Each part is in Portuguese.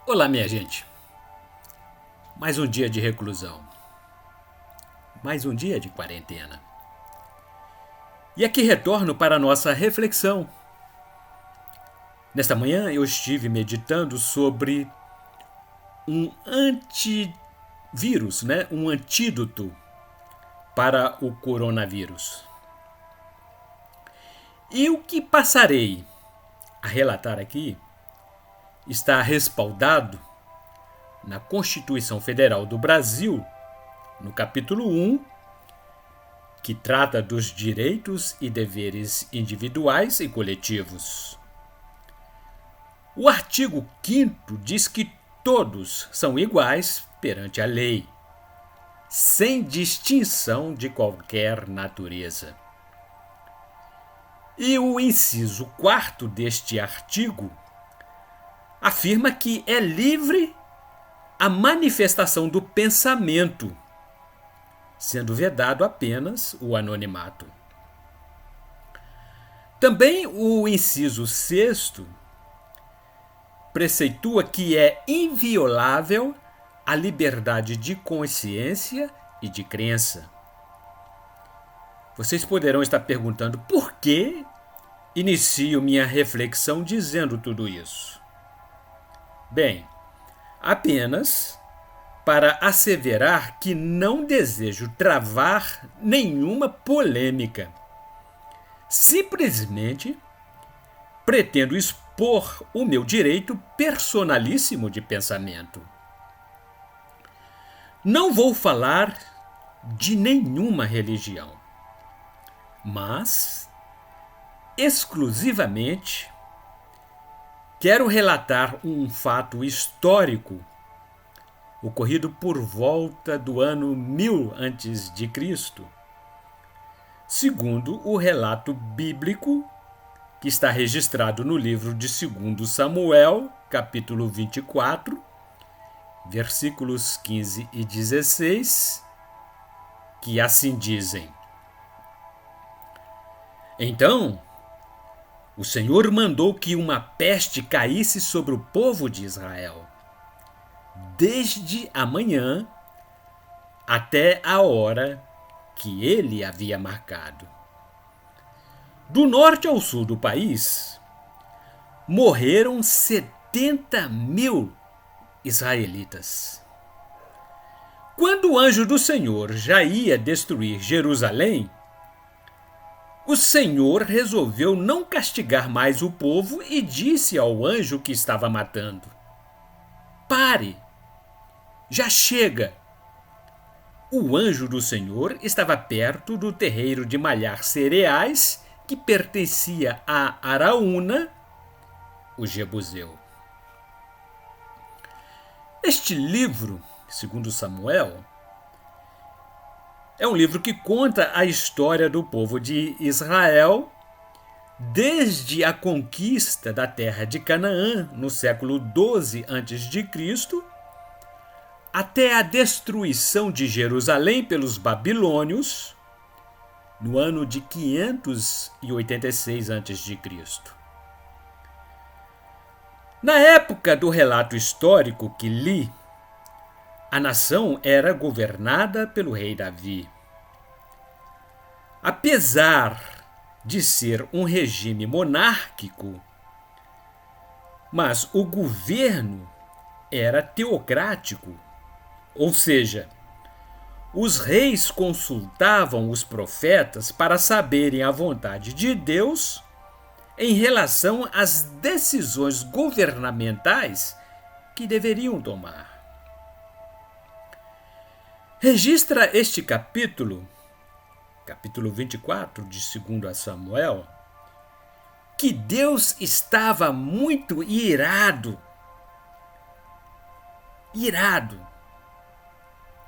Olá, minha gente. Mais um dia de reclusão. Mais um dia de quarentena. E aqui retorno para a nossa reflexão. Nesta manhã eu estive meditando sobre um antivírus, um antídoto para o coronavírus. E o que passarei a relatar aqui está respaldado na Constituição Federal do Brasil, no capítulo 1, que trata dos direitos e deveres individuais e coletivos. O artigo 5º diz que todos são iguais perante a lei, sem distinção de qualquer natureza. E o inciso 4º deste artigo afirma que é livre a manifestação do pensamento, sendo vedado apenas o anonimato. Também o inciso 6º preceitua que é inviolável a liberdade de consciência e de crença. Vocês poderão estar perguntando por que inicio minha reflexão dizendo tudo isso. Bem, apenas para asseverar que não desejo travar nenhuma polêmica. Simplesmente pretendo expor o meu direito personalíssimo de pensamento. Não vou falar de nenhuma religião, mas exclusivamente quero relatar um fato histórico ocorrido por volta do ano 1000 a.C., segundo o relato bíblico que está registrado no livro de 2 Samuel, capítulo 24, versículos 15 e 16, que assim dizem: Então, o Senhor mandou que uma peste caísse sobre o povo de Israel, desde a manhã até a hora que ele havia marcado. Do norte ao sul do país, morreram 70.000 israelitas. Quando o anjo do Senhor já ia destruir Jerusalém, o Senhor resolveu não castigar mais o povo e disse ao anjo que estava matando: Pare! Já chega! O anjo do Senhor estava perto do terreiro de malhar cereais que pertencia a Araúna, o Jebuseu. Este livro, segundo Samuel, é um livro que conta a história do povo de Israel desde a conquista da terra de Canaã no século 12 a.C., até a destruição de Jerusalém pelos babilônios no ano de 586 a.C. Na época do relato histórico que li, a nação era governada pelo rei Davi. Apesar de ser um regime monárquico, mas o governo era teocrático, ou seja, os reis consultavam os profetas para saberem a vontade de Deus em relação às decisões governamentais que deveriam tomar. Registra este capítulo 24 de 2 Samuel, que Deus estava muito irado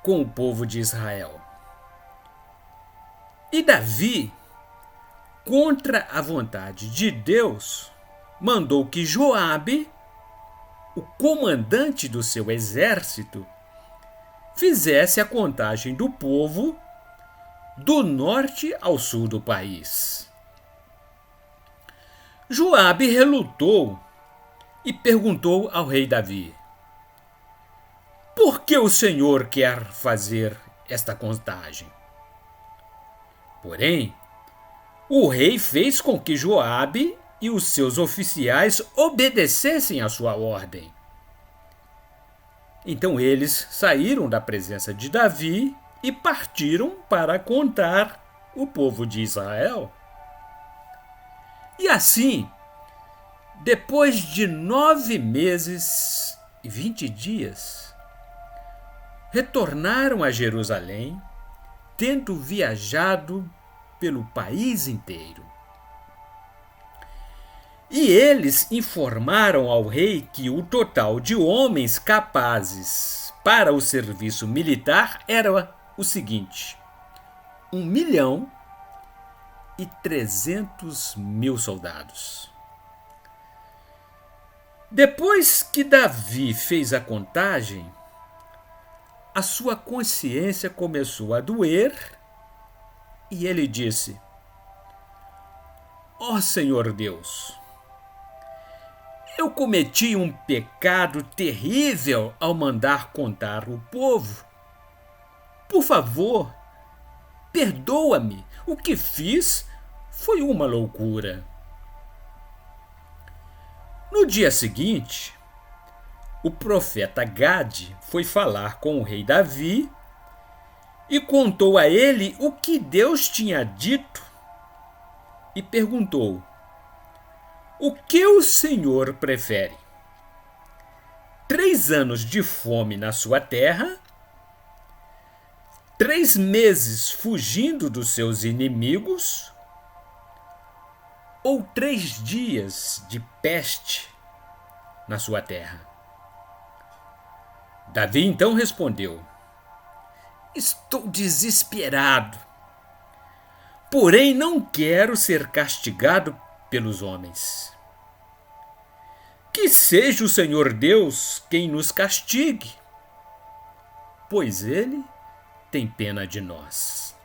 com o povo de Israel. E Davi, contra a vontade de Deus, mandou que Joabe, o comandante do seu exército, fizesse a contagem do povo do norte ao sul do país. Joabe relutou e perguntou ao rei Davi: por que o Senhor quer fazer esta contagem? Porém, o rei fez com que Joabe e os seus oficiais obedecessem à sua ordem. Então eles saíram da presença de Davi e partiram para contar o povo de Israel. E assim, depois de 9 meses e 20 dias, retornaram a Jerusalém, tendo viajado pelo país inteiro. E eles informaram ao rei que o total de homens capazes para o serviço militar era o seguinte: 1.300.000 soldados. Depois que Davi fez a contagem, a sua consciência começou a doer e ele disse: ó Senhor Deus, eu cometi um pecado terrível ao mandar contar o povo. Por favor, perdoa-me. O que fiz foi uma loucura. No dia seguinte, o profeta Gade foi falar com o rei Davi e contou a ele o que Deus tinha dito e perguntou: o que o Senhor prefere? 3 anos de fome na sua terra? 3 meses fugindo dos seus inimigos? Ou 3 dias de peste na sua terra? Davi então respondeu: estou desesperado, porém não quero ser castigado pelos homens. Que seja o Senhor Deus quem nos castigue, pois Ele tem pena de nós.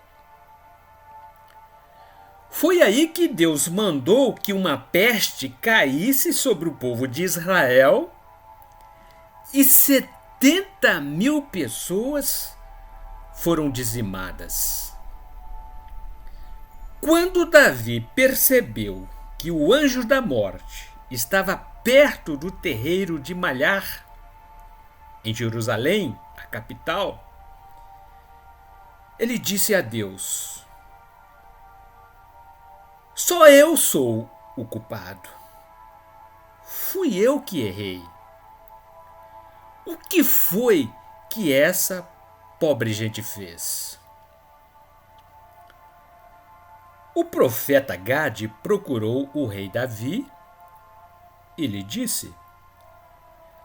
Foi aí que Deus mandou que uma peste caísse sobre o povo de Israel e 70.000 pessoas foram dizimadas. Quando Davi percebeu que o anjo da morte estava perto do terreiro de Malhar, em Jerusalém, a capital, ele disse a Deus: só eu sou o culpado. Fui eu que errei. O que foi que essa pobre gente fez? O profeta Gade procurou o rei Davi e lhe disse: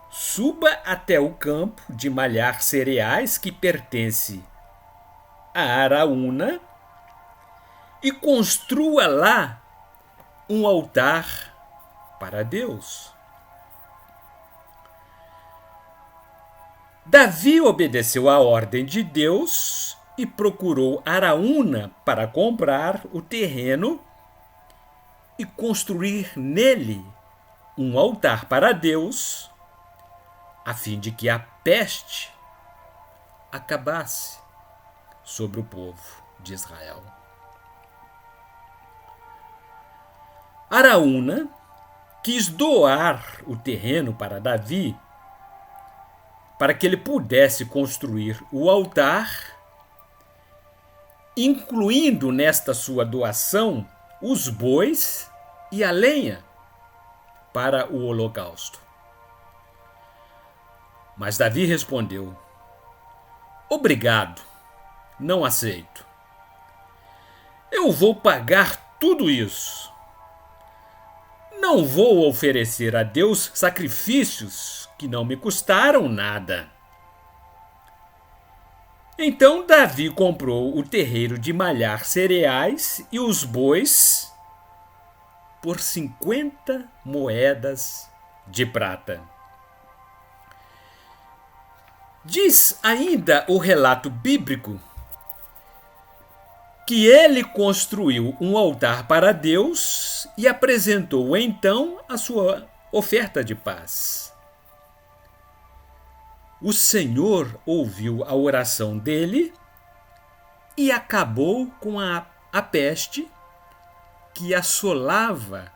suba até o campo de malhar cereais que pertence a Araúna e construa lá um altar para Deus. Davi obedeceu à ordem de Deus e procurou Araúna para comprar o terreno e construir nele um altar para Deus, a fim de que a peste acabasse sobre o povo de Israel. Araúna quis doar o terreno para Davi, para que ele pudesse construir o altar, incluindo nesta sua doação os bois e a lenha para o holocausto. Mas Davi respondeu: obrigado, não aceito. Eu vou pagar tudo isso. Não vou oferecer a Deus sacrifícios que não me custaram nada. Então Davi comprou o terreiro de malhar cereais e os bois por 50 moedas de prata. Diz ainda o relato bíblico que ele construiu um altar para Deus e apresentou então a sua oferta de paz. o Senhor ouviu a oração dele e acabou com a peste que assolava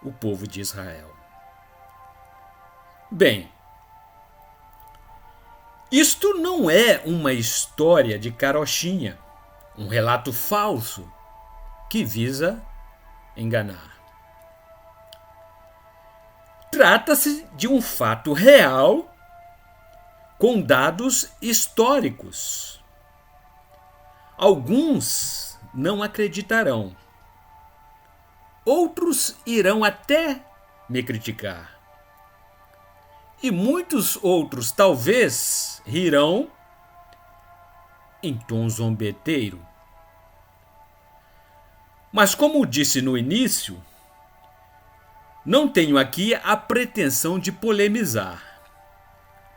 o povo de Israel. Bem, isto não é uma história de carochinha, um relato falso que visa enganar. Trata-se de um fato real com dados históricos. Alguns não acreditarão. Outros irão até me criticar. E muitos outros talvez rirão em tom zombeteiro. Mas como disse no início, não tenho aqui a pretensão de polemizar.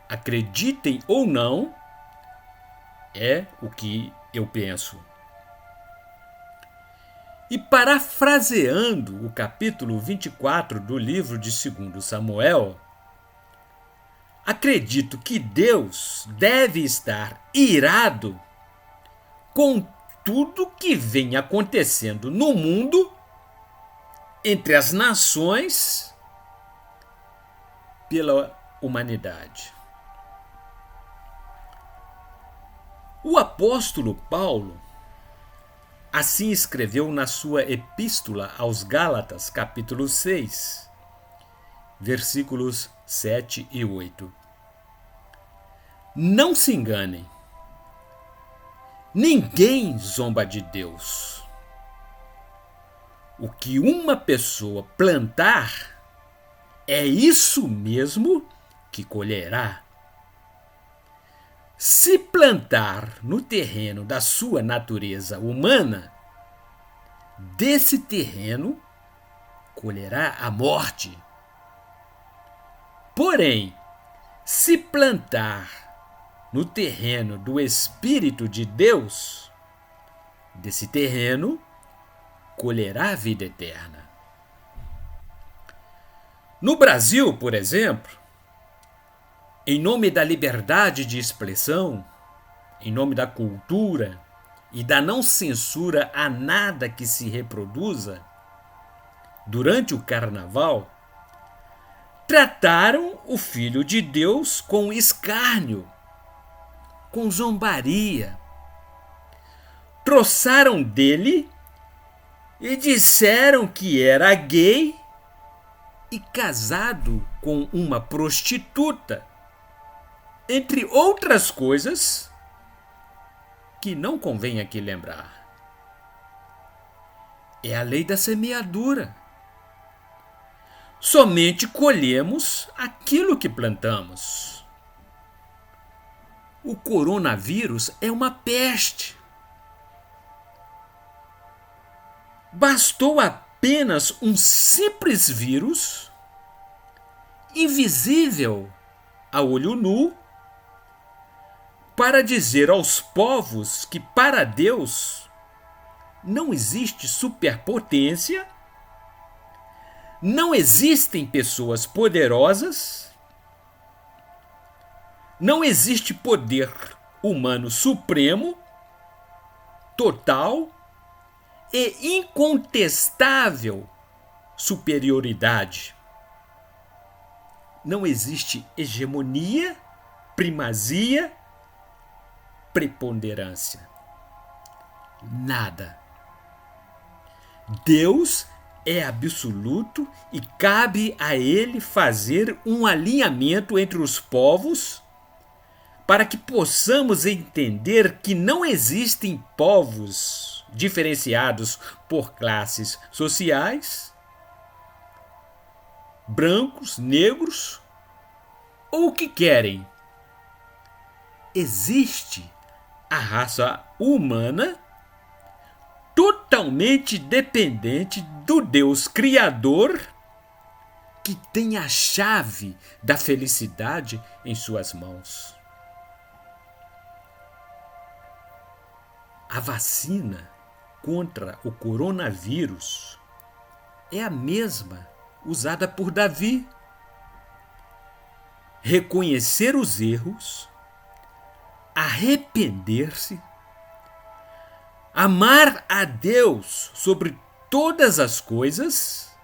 Acreditem ou não, é o que eu penso. E parafraseando o capítulo 24 do livro de 2 Samuel, acredito que Deus deve estar irado com tudo que vem acontecendo no mundo, entre as nações, pela humanidade. O apóstolo Paulo assim escreveu na sua epístola aos Gálatas, capítulo 6, versículos 7 e 8. Não se enganem. Ninguém zomba de Deus. O que uma pessoa plantar, é isso mesmo que colherá. Se plantar no terreno da sua natureza humana, desse terreno colherá a morte. Porém, se plantar no terreno do Espírito de Deus, desse terreno colherá a vida eterna. No Brasil, por exemplo, em nome da liberdade de expressão, em nome da cultura e da não censura a nada que se reproduza, durante o carnaval, trataram o Filho de Deus com escárnio, com zombaria. Trouxeram dele e disseram que era gay e casado com uma prostituta, entre outras coisas que não convém aqui lembrar. É a lei da semeadura. Somente colhemos aquilo que plantamos. O coronavírus é uma peste. Bastou apenas um simples vírus, invisível a olho nu, para dizer aos povos que para Deus não existe superpotência, não existem pessoas poderosas, não existe poder humano supremo, total e incontestável superioridade. Não existe hegemonia, primazia, preponderância. Nada. Deus é absoluto e cabe a ele fazer um alinhamento entre os povos para que possamos entender que não existem povos diferenciados por classes sociais, brancos, negros ou o que querem. Existe a raça humana totalmente dependente do Deus Criador, que tem a chave da felicidade em suas mãos. A vacina contra o coronavírus é a mesma usada por Davi. reconhecer os erros, arrepender-se, amar a Deus sobre todas as coisas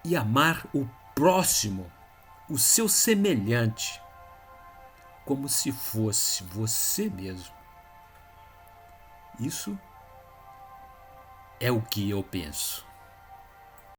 e amar o próximo, o seu semelhante, como se fosse você mesmo. Isso é o que eu penso.